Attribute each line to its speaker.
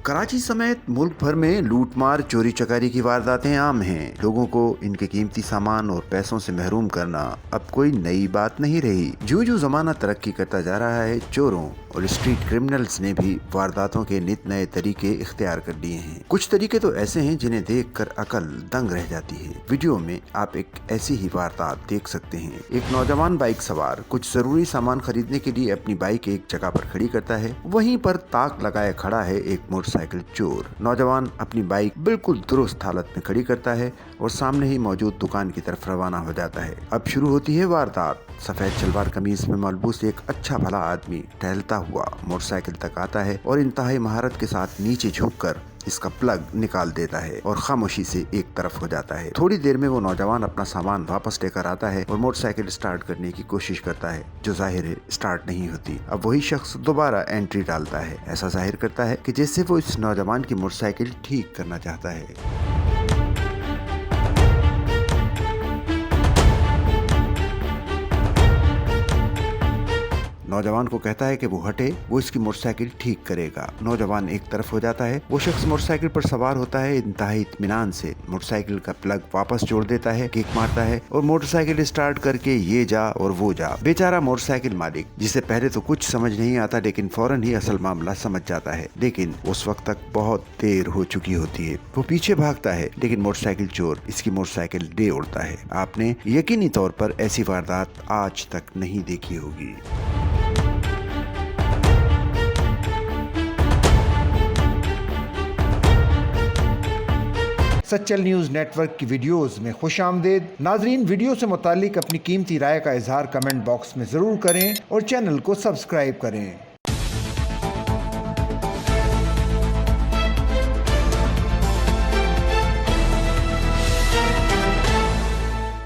Speaker 1: कराची समेत मुल्क भर में लूटमार चोरी चकारी की वारदातें आम हैं। लोगों को इनके कीमती सामान और पैसों से महरूम करना अब कोई नई बात नहीं रही। जो जमाना तरक्की करता जा रहा है, चोरों और स्ट्रीट क्रिमिनल्स ने भी वारदातों के नित नए तरीके इख्तियार कर लिए हैं। कुछ तरीके तो ऐसे हैं जिन्हें देखकर अकल दंग रह जाती है। वीडियो में आप एक ऐसी ही वारदात देख सकते हैं। एक नौजवान बाइक सवार कुछ जरूरी सामान खरीदने के लिए अपनी बाइक एक जगह पर खड़ी करता है। वहीं पर ताक लगाए खड़ा है एक मोटरसाइकिल चोर। नौजवान अपनी बाइक बिल्कुल दुरुस्त हालत में खड़ी करता है और सामने ही मौजूद दुकान की तरफ रवाना हो जाता है। अब शुरू होती है वारदात। सफेद शलवार कमीज में मलबूस एक अच्छा भला आदमी टहलता हुआ मोटरसाइकिल तक आता है और इंतहाई महारत के साथ नीचे झुककर इसका प्लग निकाल देता है और खामोशी से एक तरफ हो जाता है। थोड़ी देर में वो नौजवान अपना सामान वापस लेकर आता है और मोटरसाइकिल स्टार्ट करने की कोशिश करता है, जो जाहिर है स्टार्ट नहीं होती। अब वही शख्स दोबारा एंट्री डालता है। ऐसा जाहिर करता है कि जैसे वो इस नौजवान की मोटरसाइकिल ठीक करना चाहता है। नौजवान को कहता है कि वो हटे, वो इसकी मोटरसाइकिल ठीक करेगा। नौजवान एक तरफ हो जाता है। वो शख्स मोटरसाइकिल पर सवार होता है। इंतहाई इत्मीनान से मोटरसाइकिल का प्लग वापस जोड़ देता है, किक मारता है और मोटरसाइकिल स्टार्ट करके ये जा और वो जा। बेचारा मोटरसाइकिल मालिक, जिसे पहले तो कुछ समझ नहीं आता, लेकिन फौरन ही असल मामला समझ जाता है। लेकिन उस वक्त तक बहुत देर हो चुकी होती है। वो पीछे भागता है, लेकिन मोटरसाइकिल चोर इसकी मोटरसाइकिल दे उड़ता है। आपने यकीनी तौर पर ऐसी वारदात आज तक नहीं देखी होगी।
Speaker 2: सच्चल न्यूज़ नेटवर्क की वीडियोस में खुशामदीद। नाजरीन, वीडियो से मुतालिक अपनी कीमती राय का इजहार कमेंट बॉक्स में ज़रूर करें और चैनल को सब्सक्राइब करें।